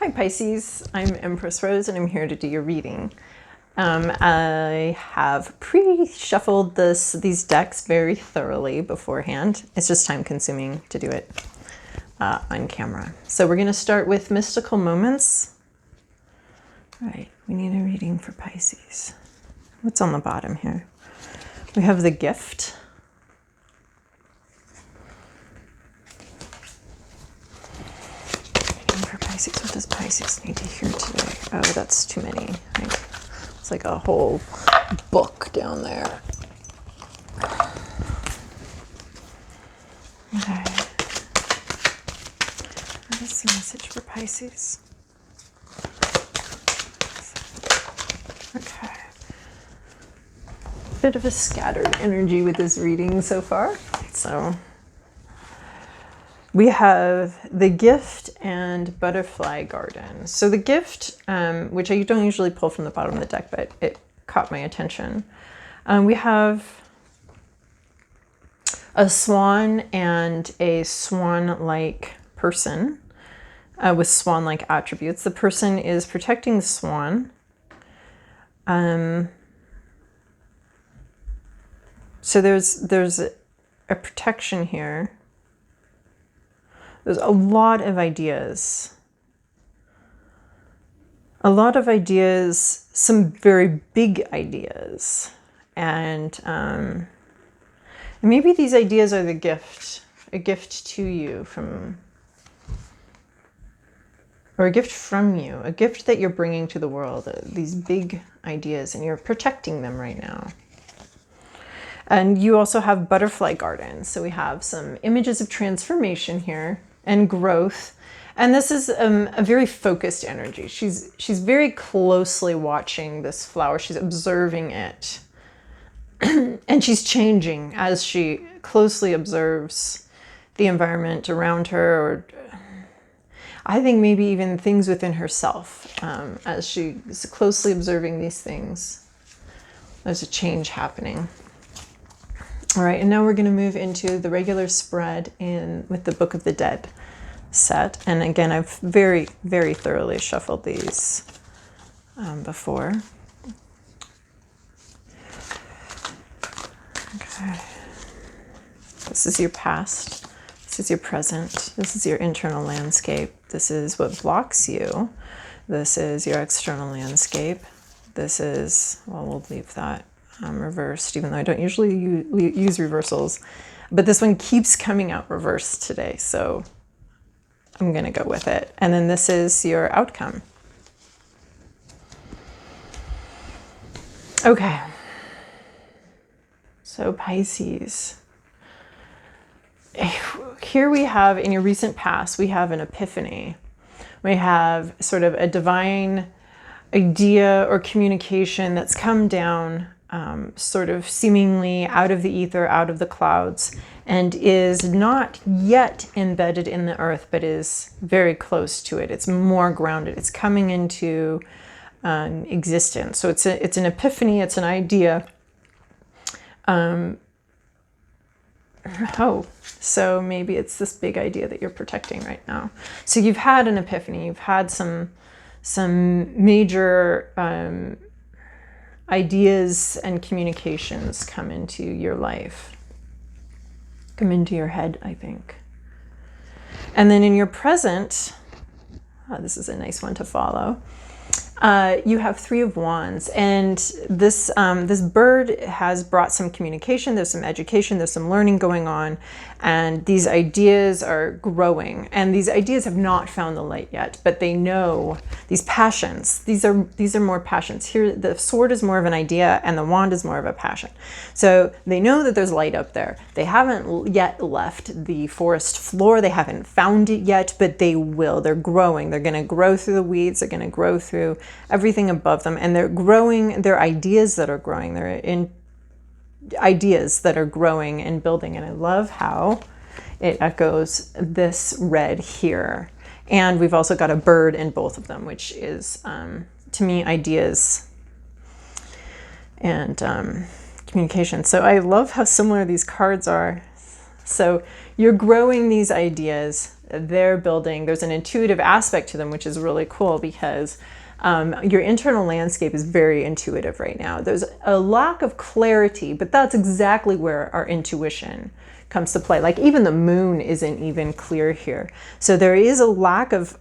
Hi Pisces, I'm Empress Rose and I'm here to do your reading. I have pre-shuffled these decks very thoroughly beforehand. It's just time consuming to do it on camera. So we're going to start with mystical moments. All right, we need a reading for Pisces. What's on the bottom here? We have the gift. For Pisces, what does Pisces need to hear today? Oh, that's too many. It's like a whole book down there. Okay. What is the message for Pisces? Okay. Bit of a scattered energy with this reading so far. So we have the gift and butterfly garden. So the gift, which I don't usually pull from the bottom of the deck, but it caught my attention. We have a swan and a swan-like person with swan-like attributes. The person is protecting the swan. So there's a protection here. There's a lot of ideas. A lot of ideas, some very big ideas. And maybe these ideas are the gift, a gift to you or a gift from you, a gift that you're bringing to the world, these big ideas, and you're protecting them right now. And you also have butterfly gardens. So we have some images of transformation here and growth. And this is a very focused energy. She's very closely watching this flower. She's observing it. And she's changing as she closely observes the environment around her, or I think maybe even things within herself. As she's closely observing these things, there's a change happening. All right, and now we're going to move into the regular spread with the Book of the Dead set. And again, I've very, very thoroughly shuffled these before. Okay. This is your past. This is your present. This is your internal landscape. This is what blocks you. This is your external landscape. This is, well, we'll leave that reversed, even though I don't usually use reversals. But this one keeps coming out reversed today, so I'm going to go with it. And then this is your outcome. Okay. So Pisces. Here we have, in your recent past, we have an epiphany. We have sort of a divine idea or communication that's come down sort of seemingly out of the ether, out of the clouds, and is not yet embedded in the earth, but is very close to it. It's more grounded. It's coming into existence. So it's an epiphany. It's an idea. So maybe it's this big idea that you're protecting right now. So you've had an epiphany. You've had some major ideas and communications come into your life, come into your head, I think. And then in your present, this is a nice one to follow. You have Three of Wands, and this bird has brought some communication. There's some education. There's some learning going on, and these ideas are growing. And these ideas have not found the light yet, but they know these passions. These are more passions. Here, the sword is more of an idea, and the wand is more of a passion. So they know that there's light up there. They haven't yet left the forest floor. They haven't found it yet, but they will. They're growing. They're going to grow through the weeds. They're going to grow through everything above them, and they're growing. They're ideas that are growing. They're in ideas that are growing and building. And I love how it echoes this red here. And we've also got a bird in both of them, which is to me ideas and communication. So I love how similar these cards are. So you're growing these ideas. they're building. There's an intuitive aspect to them, which is really cool because your internal landscape is very intuitive right now. There's a lack of clarity, but that's exactly where our intuition comes to play. Like even the moon isn't even clear here. So there is a lack of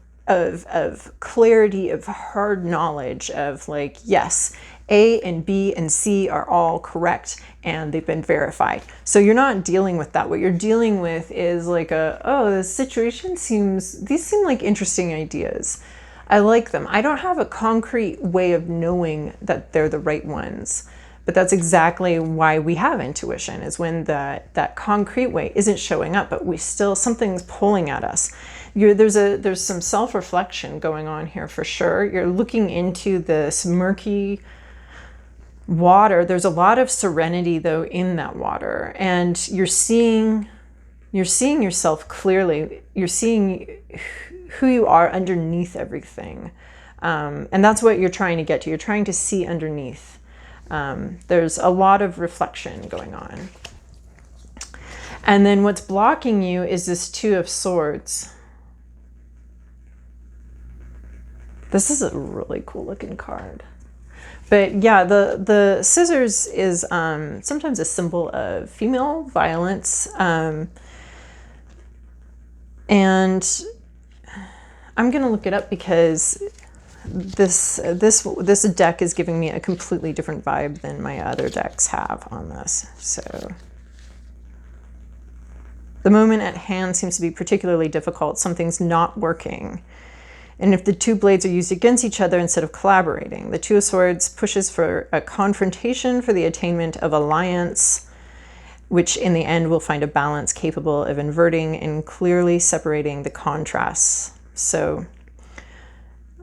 clarity, of hard knowledge of like, yes, A and B and C are all correct and they've been verified. So you're not dealing with that. What you're dealing with is like oh, this situation these seem like interesting ideas. I like them. I don't have a concrete way of knowing that they're the right ones. But that's exactly why we have intuition, is when that concrete way isn't showing up, but something's pulling at us. There's some self-reflection going on here for sure. You're looking into this murky water. There's a lot of serenity though in that water, and you're seeing yourself clearly. You're seeing who you are underneath everything, and that's what you're trying to get to. You're trying to see underneath. There's a lot of reflection going on. And then what's blocking you is this Two of Swords. This is a really cool looking card. But yeah, the scissors is sometimes a symbol of female violence. And I'm going to look it up because this deck is giving me a completely different vibe than my other decks have on this. So the moment at hand seems to be particularly difficult. Something's not working. And if the two blades are used against each other instead of collaborating, the Two of Swords pushes for a confrontation for the attainment of alliance, which in the end will find a balance capable of inverting and clearly separating the contrasts. So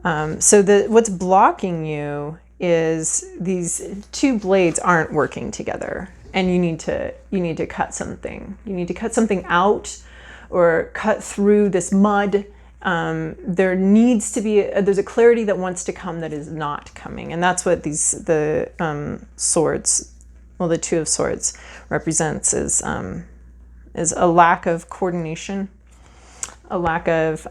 what's blocking you is these two blades aren't working together, and you need to cut something. You need to cut something out, or cut through this mud. There needs to be there's a clarity that wants to come that is not coming, and that's what the swords, well, the Two of Swords represents, is a lack of coordination, a lack of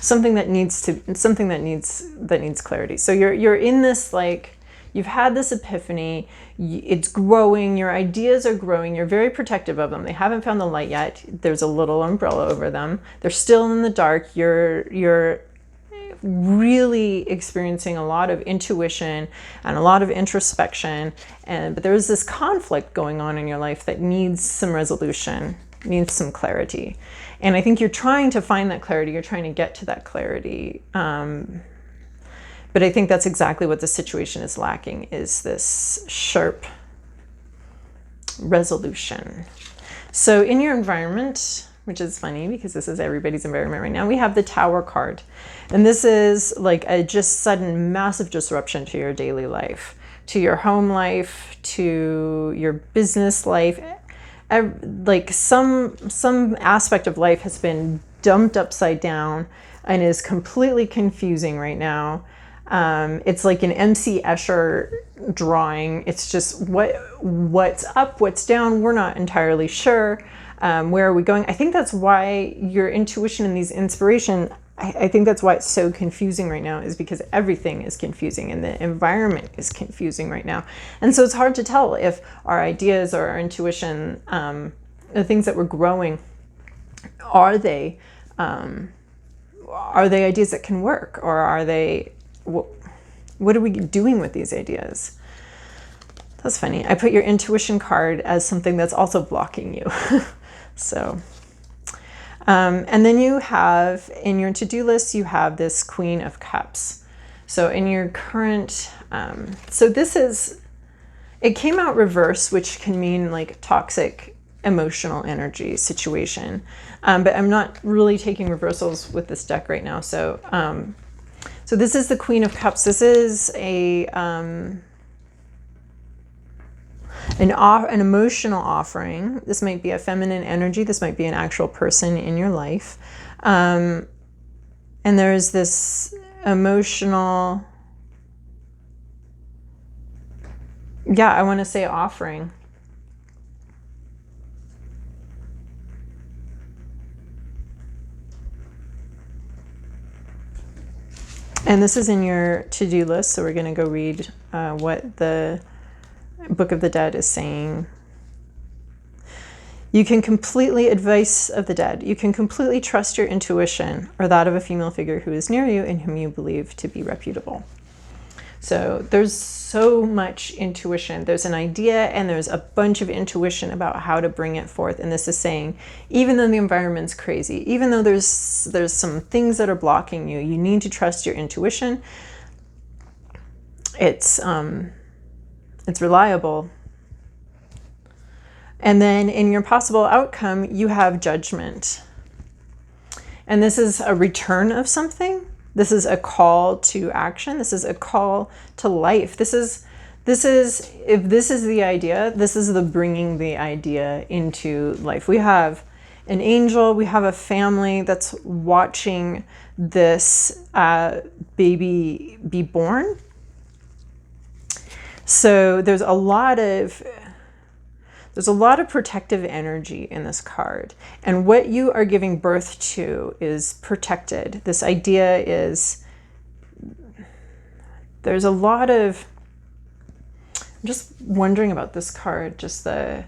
something that needs clarity. So you're in this, like, you've had this epiphany, it's growing, your ideas are growing, you're very protective of them. They haven't found the light yet. There's a little umbrella over them. They're still in the dark. You're really experiencing a lot of intuition and a lot of introspection, but there's this conflict going on in your life that needs some resolution, needs some clarity. And I think you're trying to find that clarity, you're trying to get to that clarity. But I think that's exactly what the situation is lacking, is this sharp resolution. So in your environment, which is funny because this is everybody's environment right now, we have the Tower card. And this is like a just sudden massive disruption to your daily life, to your home life, to your business life. Like some aspect of life has been dumped upside down and is completely confusing right now. It's like an MC Escher drawing. It's just what's up, what's down. We're not entirely sure. Where are we going? I think that's why your intuition and these inspiration, I think that's why it's so confusing right now, is because everything is confusing and the environment is confusing right now. And so it's hard to tell if our ideas or our intuition, the things that we're growing, are they ideas that can work, or are they, what are we doing with these ideas? That's funny. I put your intuition card as something that's also blocking you. So, and then you have, in your to-do list, you have this Queen of Cups. So in your current, so this is, it came out reverse, which can mean like toxic emotional energy situation. But I'm not really taking reversals with this deck right now. So, so this is the Queen of Cups. This is an emotional offering. This might be a feminine energy. This might be an actual person in your life. And there's this emotional Yeah, I want to say offering. And this is in your to-do list, so we're going to go read what the Book of the Dead is saying. You can completely, advice of the dead, you can completely trust your intuition or that of a female figure who is near you and whom you believe to be reputable. So there's so much intuition. There's an idea and there's a bunch of intuition about how to bring it forth. And this is saying, even though the environment's crazy, even though there's some things that are blocking you, you need to trust your intuition. It's reliable. And then in your possible outcome, you have judgment. And this is a return of something. This is a call to action. This is a call to life. This is, if this is the idea, this is the bringing the idea into life. We have an angel, we have a family that's watching this baby be born. So there's a lot of protective energy in this card. And what you are giving birth to is protected. This idea is, there's a lot of, I'm just wondering about this card, just the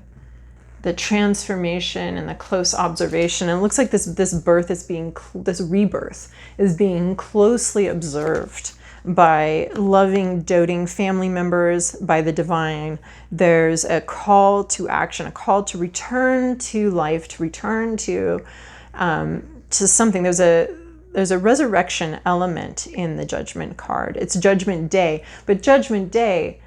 transformation and the close observation. And it looks like this birth is being, this rebirth is being closely observed by loving, doting family members, by the divine. There's a call to action, a call to return to life, to return to something. There's a resurrection element in the Judgment card. It's Judgment Day, but Judgment Day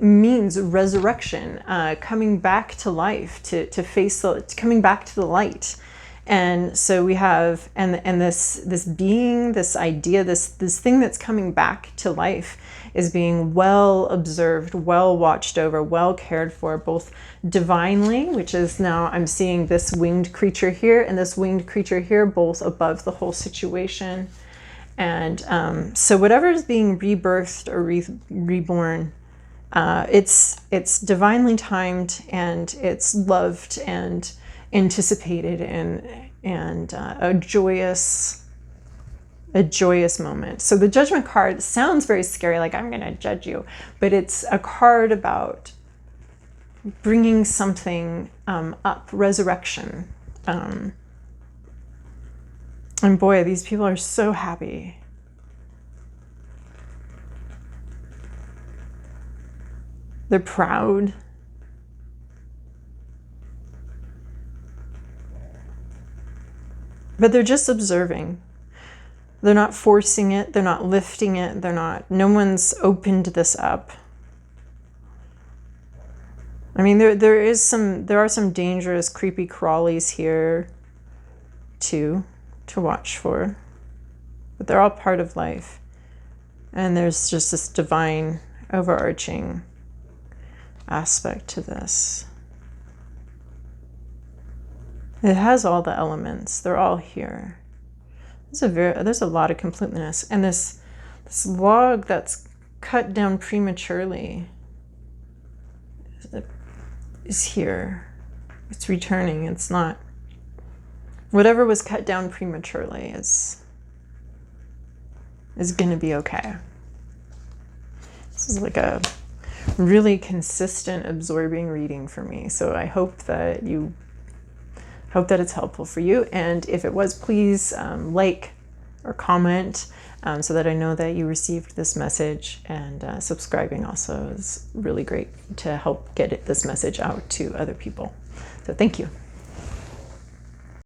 means resurrection, coming back to life, to face coming back to the light. And so we have, and this being, this idea, this thing that's coming back to life is being well observed, well watched over, well cared for, both divinely, which is now I'm seeing this winged creature here and this winged creature here, both above the whole situation. And so whatever is being rebirthed or reborn, it's divinely timed, and it's loved and anticipated, and a joyous moment. So the Judgment card sounds very scary, like I'm going to judge you, but it's a card about bringing something up, resurrection. And boy, these people are so happy. They're proud. But they're just observing. They're not forcing it. They're not lifting it. No one's opened this up. I mean, there are some dangerous, creepy crawlies here too, to watch for. But they're all part of life. And there's just this divine, overarching aspect to this. It has all the elements. They're all here. There's a lot of completeness. And this log that's cut down prematurely is here. It's returning. It's not. Whatever was cut down prematurely is going to be okay. This is like a really consistent, absorbing reading for me. So I hope that it's helpful for you. And if it was, please like or comment so that I know that you received this message. And subscribing also is really great to help get this message out to other people. So thank you.